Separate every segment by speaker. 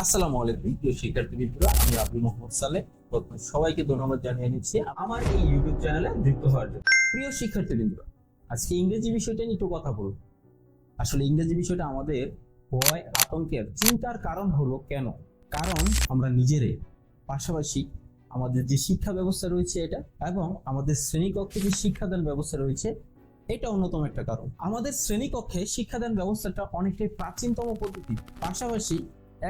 Speaker 1: আসসালামু আলাইকুম প্রিয় শিক্ষার্থীবৃন্দরা, আমি আব্দুল মোহাম্মদ সালেহ। প্রথমে সবাইকে ধন্যবাদ জানিয়ে নিচ্ছি আমার এই ইউটিউব চ্যানেলে যুক্ত হওয়ার জন্য। প্রিয় শিক্ষার্থীবৃন্দরা, আজকে ইংরেজি বিষয়টা নিয়ে একটু কথা বলব। আসলে ইংরেজি বিষয়টা আমাদের ভয়, আতঙ্কের, চিন্তার কারণ হলো কেন? কারণ আমরা নিজেরাই, পাশাপাশি আমাদের যে শিক্ষা ব্যবস্থা রয়েছে এটা, এবং আমাদের শ্রেণীকক্ষে যে শিক্ষাদান ব্যবস্থা রয়েছে এটা অন্যতম একটা কারণ। আমাদের শ্রেণীকক্ষে শিক্ষাদান ব্যবস্থাটা অনেকটাই প্রাচীনতম পদ্ধতি, পাশাপাশি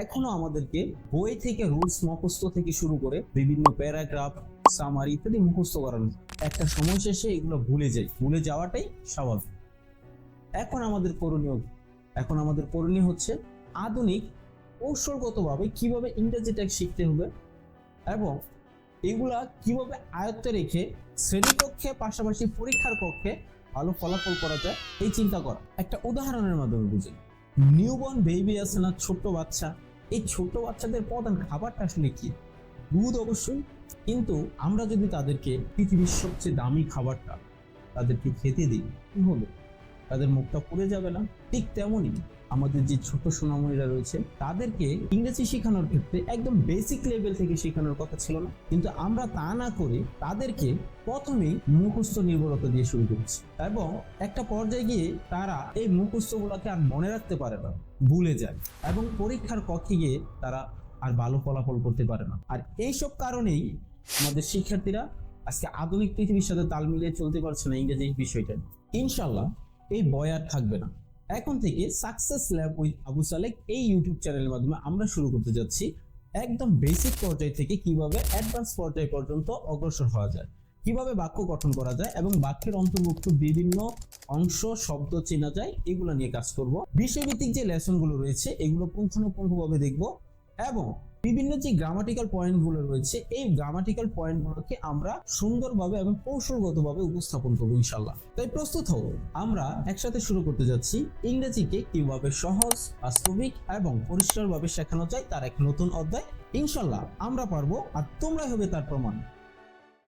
Speaker 1: এখনো আমাদেরকে বই থেকে রুলস মুখস্থ থেকে শুরু করে বিভিন্ন প্যারাগ্রাফ, সামারি ইত্যাদি মুখস্থ করানো। একটা সময় শেষে এগুলো ভুলে যাওয়াটাই স্বাভাবিক। এখন আমাদের করণীয় হচ্ছে আধুনিক কৌশলগতভাবে কিভাবে ইংরেজিটা শিখতে হবে এবং এগুলা কিভাবে আয়ত্তে রেখে শ্রেণীকক্ষে পাশাপাশি পরীক্ষার কক্ষে ভালো ফলাফল করা যায় এই চিন্তা করা। একটা উদাহরণের মাধ্যমে বুঝুন। নিউবর্ন বেবি আছে না, ছোট্ট বাচ্চা, এই ছোট্ট বাচ্চাদের প্রধান খাবারটা আসলে কি? দুধ অবশ্যই। কিন্তু আমরা যদি তাদেরকে পৃথিবীর সবচেয়ে দামি খাবারটা তাদেরকে খেতে দিই, কি হলো? তাদের মুখটা পুড়ে যাবে না? ঠিক তেমনই আমাদের যে ছোট সোনামণিরা রয়েছে তাদেরকে ইংরেজি শেখানোর ক্ষেত্রে একদম বেসিক লেভেল থেকে শেখানোর কথা ছিল না, কিন্তু আমরা তা না করে তাদেরকে প্রথমেই মুখস্থ নির্ভরতা দিয়ে শুরু করছি, এবং একটা পর্যায়ে গিয়ে তারা এই মুখস্থগুলোকে আর মনে রাখতে পারে না, ভুলে যায়, এবং পরীক্ষার কক্ষে গিয়ে তারা আর ভালো ফলাফল করতে পারে না। আর এইসব কারণেই আমাদের শিক্ষার্থীরা আজকে আধুনিক পৃথিবীর সাথে তাল মিলিয়ে চলতে পারছে না ইংরেজি বিষয়টা। ইনশাল্লাহ এই ভয় আর থাকবে না। এখন থেকে success lab with Abu Saleh এই ইউটিউব চ্যানেলের মাধ্যমে আমরা শুরু করতে যাচ্ছি একদম বেসিক পর্যায় থেকে কিভাবে অ্যাডভান্স পর্যায় পর্যন্ত অগ্রসর হওয়া যায়, কিভাবে বাক্য গঠন করা যায় এবং বাক্যের অন্তর্ভুক্ত বিভিন্ন অংশ শব্দ চেনা যায়, এগুলো নিয়ে কাজ করব। বিষয়ভিত্তিক যে লেসনগুলো রয়েছে এগুলো পুঙ্খানুপুঙ্খভাবে দেখব, এবং বিভিন্ন যে গ্রামাটিক্যাল পয়েন্টগুলো রয়েছে এই গ্রামাটিক্যাল পয়েন্টগুলোকে আমরা সুন্দরভাবে এবং কৌশলগতভাবে উপস্থাপন করবো ইনশাল্লাহ। তাই প্রস্তুত হও, আমরা একসাথে শুরু করতে যাচ্ছি ইংরেজিকে কিভাবে সহজ, বাস্তবিক এবং পরিষ্কারভাবে শেখানো যায় তার এক নতুন অধ্যায়। ইনশাল্লাহ আমরা পারবো, আর তোমরাই হবে তার প্রমাণ।